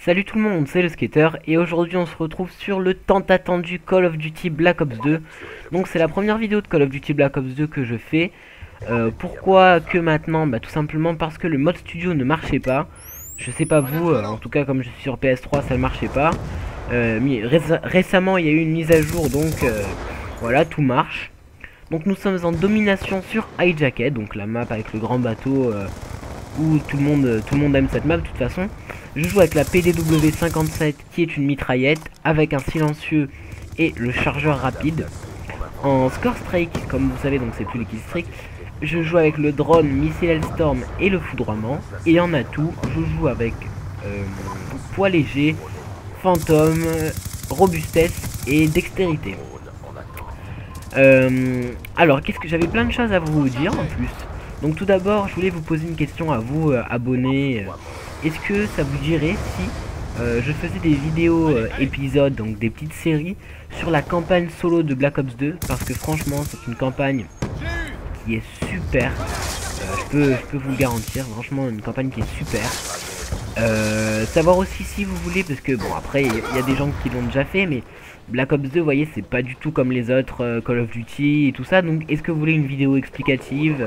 Salut tout le monde, c'est le Skater et aujourd'hui on se retrouve sur le tant attendu Call of Duty Black Ops 2. Donc c'est la première vidéo de Call of Duty Black Ops 2 que je fais. Pourquoi que maintenant? Tout simplement parce que le mode studio ne marchait pas. Je sais pas vous, en tout cas comme je suis sur PS3 ça ne marchait pas. Récemment il y a eu une mise à jour donc voilà, tout marche. Donc nous sommes en domination sur Hijacket, donc la map avec le grand bateau où tout le monde aime cette map de toute façon. Je joue avec la PDW 57 qui est une mitraillette avec un silencieux et le chargeur rapide. En Score Strike, comme vous savez, donc c'est plus le kill streak, je joue avec le drone, missile Hellstorm et le foudroiement. Et en atout, je joue avec poids léger, fantôme, robustesse et dextérité. Alors, qu'est-ce que j'avais plein de choses à vous dire en plus. Donc tout d'abord, je voulais vous poser une question à vous, abonnés. Est-ce que ça vous dirait si je faisais des vidéos épisodes, donc des petites séries, sur la campagne solo de Black Ops 2? Parce que franchement, c'est une campagne qui est super. Je peux vous le garantir, franchement, une campagne qui est super. Savoir aussi si vous voulez, parce que bon, après, il y a des gens qui l'ont déjà fait, mais Black Ops 2, vous voyez, c'est pas du tout comme les autres Call of Duty et tout ça. Donc, est-ce que vous voulez une vidéo explicative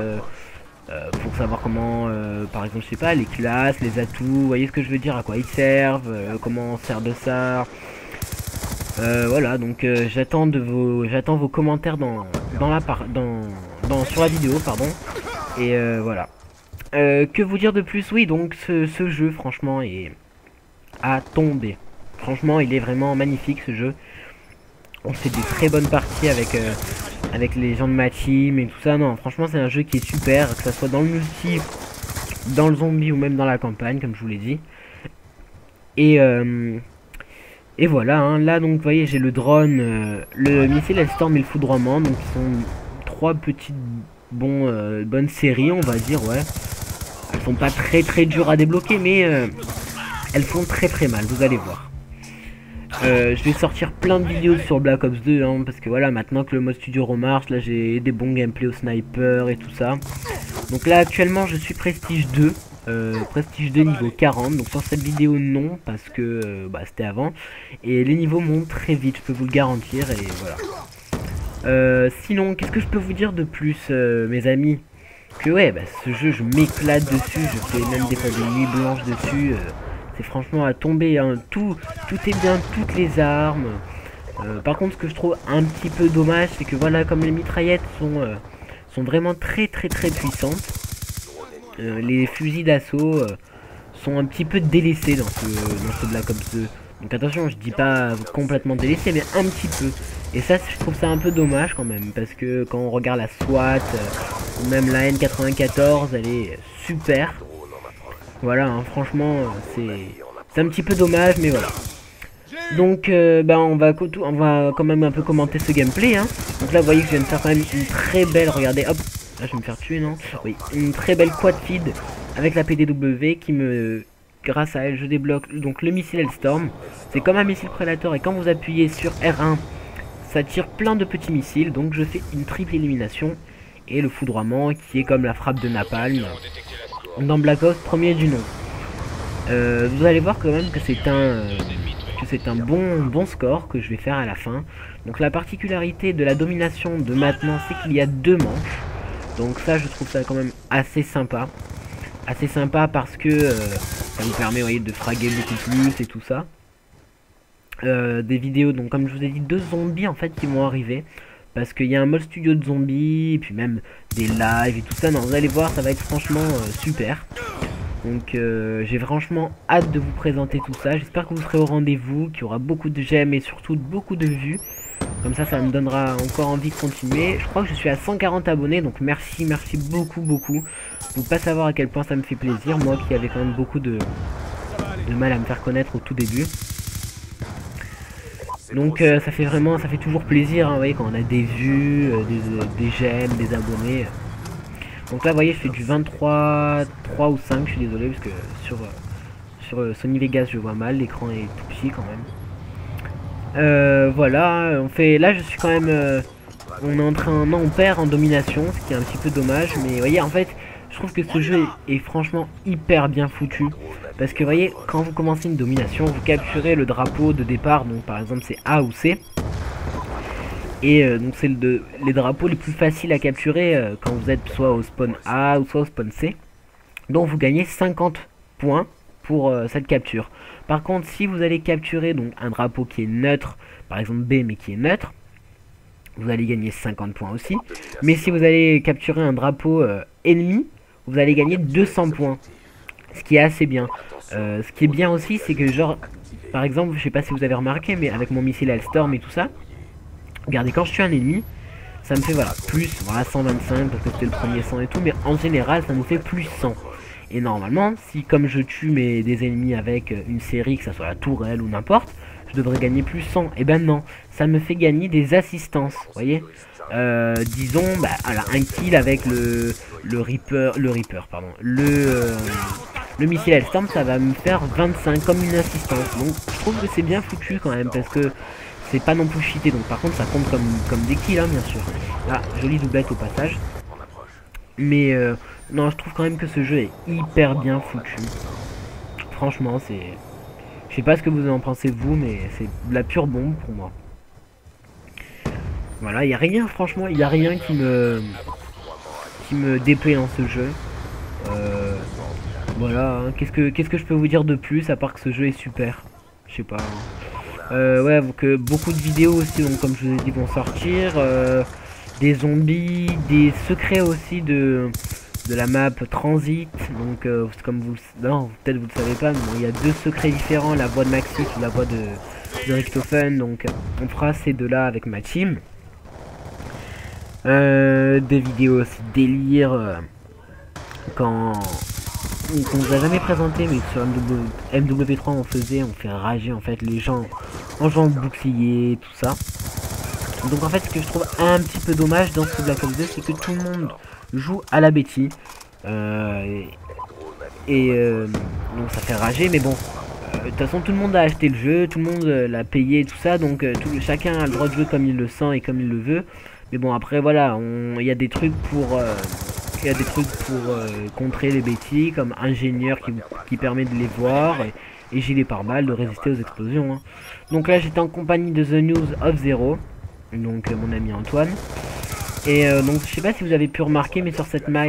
pour savoir comment, par exemple, je sais pas, les classes, les atouts, vous voyez ce que je veux dire, à quoi ils servent, comment on sert de ça. Voilà, donc j'attends vos commentaires sur la vidéo, pardon. Et voilà. Que vous dire de plus? Oui, donc ce jeu, franchement, est à tomber. Franchement, il est vraiment magnifique ce jeu. On fait des très bonnes parties avec les gens de ma team et tout ça. Non, franchement, c'est un jeu qui est super, que ça soit dans le multi, dans le zombie ou même dans la campagne, comme je vous l'ai dit. Et voilà, hein. Là, donc, vous voyez, j'ai le drone, le missile Hellstorm et le foudroiement. Donc, ils sont trois petites bonnes séries, on va dire, ouais. Elles sont pas très dures à débloquer, mais elles font très mal, vous allez voir. Je vais sortir plein de vidéos sur Black Ops 2 hein, parce que voilà, maintenant que le mode studio remarche, là j'ai des bons gameplays au sniper et tout ça. Donc là actuellement je suis Prestige 2 niveau 40. Donc sur cette vidéo non, parce que c'était avant. Et les niveaux montent très vite, je peux vous le garantir. Et voilà. Sinon qu'est-ce que je peux vous dire de plus mes amis? Que ouais, ce jeu je m'éclate dessus, je fais même des fois des nuits blanches dessus. C'est franchement à tomber, hein. Tout est bien, toutes les armes. Par contre, ce que je trouve un petit peu dommage, c'est que voilà, comme les mitraillettes sont vraiment très puissantes, les fusils d'assaut sont un petit peu délaissés dans ce Black Ops 2. Donc attention, je dis pas complètement délaissés, mais un petit peu. Et ça, je trouve ça un peu dommage quand même, parce que quand on regarde la SWAT, ou même la N94, elle est super. Voilà, hein, franchement, c'est un petit peu dommage, mais voilà. Donc, on va quand même un peu commenter ce gameplay. Hein. Donc là, vous voyez que je viens de faire quand même une très belle, regardez, hop, là je vais me faire tuer, non? Oui, une très belle quad feed avec la PDW qui grâce à elle, je débloque donc le missile Hellstorm. C'est comme un missile Predator et quand vous appuyez sur R1, ça tire plein de petits missiles. Donc je fais une triple élimination et le foudroiement qui est comme la frappe de Napalm dans Black Ops premier du nom. Vous allez voir quand même que c'est un bon score que je vais faire à la fin. Donc la particularité de la domination de maintenant, c'est qu'il y a 2 manches. Donc ça, je trouve ça quand même assez sympa. Assez sympa parce que ça vous permet, vous voyez, de fraguer beaucoup plus et tout ça. Des vidéos, donc comme je vous ai dit, 2 zombies en fait qui vont arriver. Parce qu'il y a un mode studio de zombies, et puis même des lives et tout ça. Non, vous allez voir, ça va être franchement super. Donc j'ai franchement hâte de vous présenter tout ça. J'espère que vous serez au rendez-vous, qu'il y aura beaucoup de j'aime et surtout beaucoup de vues. Comme ça me donnera encore envie de continuer. Je crois que je suis à 140 abonnés, donc merci beaucoup. Vous pouvez pas savoir à quel point ça me fait plaisir. Moi qui avais quand même beaucoup de mal à me faire connaître au tout début. Donc ça fait toujours plaisir, hein, vous voyez, quand on a des vues, des j'aime, des abonnés. Donc là vous voyez je fais du 3 ou 5, je suis désolé parce que sur Sony Vegas je vois mal, l'écran est tout petit quand même. Voilà, là je suis quand même, on est en train, non on perd en domination, ce qui est un petit peu dommage, mais vous voyez en fait Je trouve que ce jeu est franchement hyper bien foutu. Parce que vous voyez, quand vous commencez une domination, vous capturez le drapeau de départ, donc par exemple c'est A ou C. Et donc c'est les drapeaux les plus faciles à capturer quand vous êtes soit au spawn A ou soit au spawn C. Donc vous gagnez 50 points pour cette capture. Par contre, si vous allez capturer donc un drapeau qui est neutre, par exemple B mais qui est neutre, vous allez gagner 50 points aussi. Mais si vous allez capturer un drapeau ennemi, vous allez gagner 200 points. Ce qui est assez bien. Ce qui est bien aussi, c'est que genre, par exemple, je sais pas si vous avez remarqué, mais avec mon missile Hellstorm et tout ça, regardez, quand je tue un ennemi, ça me fait voilà, plus voilà, 125 parce que c'était le premier 100 et tout, mais en général ça nous fait plus 100. Et normalement, si comme je tue des ennemis avec une série, que ça soit la tourelle ou n'importe, je devrais gagner plus 100. Et ben non, ça me fait gagner des assistances, vous voyez. Disons, bah, voilà, un kill avec le Reaper, pardon, le missile Hellstorm, ça va me faire 25 comme une assistance. Donc je trouve que c'est bien foutu quand même, parce que c'est pas non plus cheaté, donc par contre ça compte comme des kills, hein, bien sûr. Là, jolie doublette au passage. Mais non, je trouve quand même que ce jeu est hyper bien foutu. Franchement, c'est... Je sais pas ce que vous en pensez vous, mais c'est de la pure bombe pour moi. Voilà, il n'y a rien, franchement, il n'y a rien qui me déplaît dans ce jeu. Voilà, hein. Qu'est-ce que je peux vous dire de plus, à part que ce jeu est super. Je sais pas. Ouais, que beaucoup de vidéos aussi, donc comme je vous ai dit, vont sortir. Des zombies, des secrets aussi de la map Transit. Donc comme vous... Non, peut-être vous le savez pas, mais bon, il y a deux secrets différents, la voix de Maxis ou la voix de Richtofen. Donc on fera ces deux-là avec ma team. Des vidéos aussi délire qu'on nous a jamais présenté, mais sur MW3 on fait rager en fait les gens en jouant au bouclier, tout ça. Donc en fait, ce que je trouve un petit peu dommage dans ce Black Ops 2, c'est que tout le monde joue à la Betty. Donc ça fait rager, mais bon. De toute façon, tout le monde a acheté le jeu, tout le monde l'a payé, tout ça. Donc chacun a le droit de jouer comme il le sent et comme il le veut. Mais bon, après voilà, il y a des trucs pour... contrer les Betty, comme ingénieur qui permet de les voir, et gilet pare-balles de résister aux explosions. Hein. Donc là, j'étais en compagnie de The News of Zero. Donc mon ami Antoine, et donc je sais pas si vous avez pu remarquer, mais sur cette map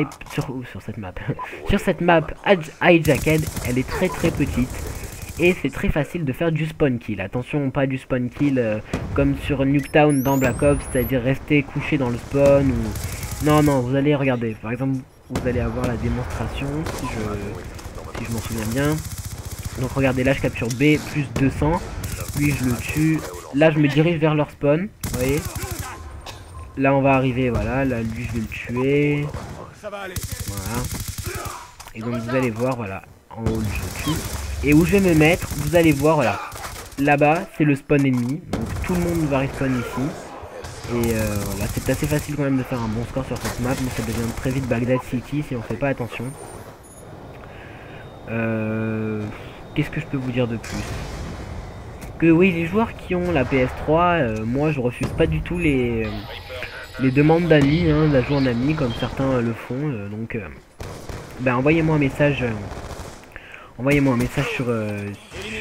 sur cette map Hijacked, elle est très petite et c'est très facile de faire du spawn kill. Attention, pas du spawn kill comme sur Nuketown dans Black Ops, c'est-à-dire rester couché dans le spawn ou... Non, vous allez regarder, par exemple vous allez avoir la démonstration si je m'en souviens bien. Donc regardez, là je capture B plus 200, lui je le tue. Là je me dirige vers leur spawn, vous voyez. Là on va arriver, voilà, là lui je vais le tuer. Voilà. Et donc vous allez voir, voilà, en haut je tue. Et où je vais me mettre, vous allez voir, voilà. Là-bas c'est le spawn ennemi, donc tout le monde va respawn ici. Et voilà, c'est assez facile quand même de faire un bon score sur cette map, mais ça devient très vite Bagdad City si on fait pas attention. Qu'est-ce que je peux vous dire de plus? Que oui, les joueurs qui ont la PS3, moi je refuse pas du tout les demandes d'amis, hein, de la jouer en ami comme certains le font. Donc ben envoyez-moi un message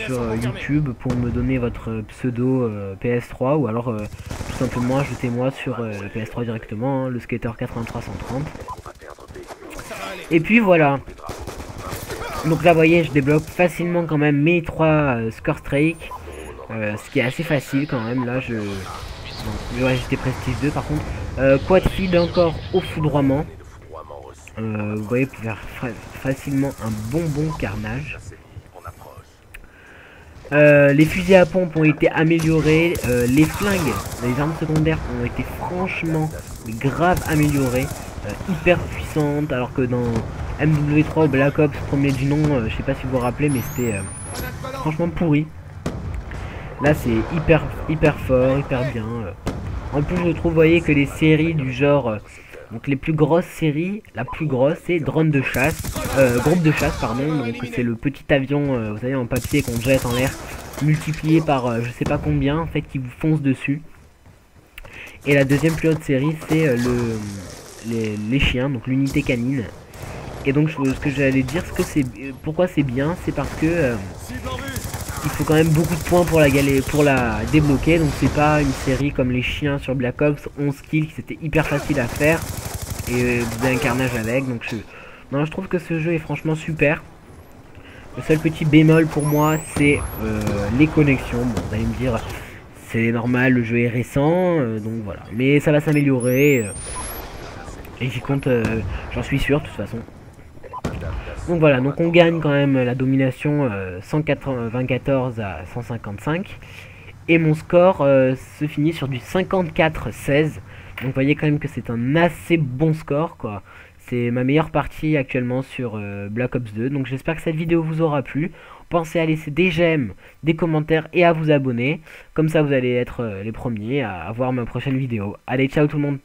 sur YouTube pour me donner votre pseudo PS3, ou alors tout simplement ajoutez-moi sur PS3 directement, hein, le skater 8330. Et puis voilà. Donc là vous voyez, je débloque facilement quand même mes 3 score streak. Ce qui est assez facile quand même. Là ouais, j'étais prestige 2 par contre. Quad feed encore au foudroiement. Vous voyez, vous pouvez faire facilement un bon carnage. Les fusils à pompe ont été améliorés. Les flingues, les armes secondaires ont été franchement grave améliorées. Hyper puissantes. Alors que dans MW3 ou Black Ops premier du nom, je sais pas si vous vous rappelez, mais c'était franchement pourri. Là c'est hyper fort, hyper bien. En plus je trouve, vous voyez, que les séries du genre, donc les plus grosses séries, la plus grosse c'est drone de chasse, groupe de chasse pardon, donc c'est le petit avion, vous savez, en papier qu'on jette en l'air, multiplié par je sais pas combien en fait, qui vous fonce dessus. Et la deuxième plus haute série c'est les chiens, donc l'unité canine. Et donc ce que j'allais dire, ce que c'est, pourquoi c'est bien, c'est parce que il faut quand même beaucoup de points pour pour la débloquer. Donc c'est pas une série comme les chiens sur Black Ops 11 kills, c'était hyper facile à faire et vous avez un carnage avec. Donc non, je trouve que ce jeu est franchement super. Le seul petit bémol pour moi, c'est les connexions. Bon, vous allez me dire, c'est normal, le jeu est récent, donc voilà. Mais ça va s'améliorer. Et j'y compte, j'en suis sûr de toute façon. Donc voilà, donc on gagne quand même la domination 194 à 155. Et mon score se finit sur du 54-16. Donc vous voyez quand même que c'est un assez bon score quoi. C'est ma meilleure partie actuellement sur Black Ops 2. Donc j'espère que cette vidéo vous aura plu. Pensez à laisser des j'aime, des commentaires et à vous abonner. Comme ça vous allez être les premiers à voir ma prochaine vidéo. Allez, ciao tout le monde.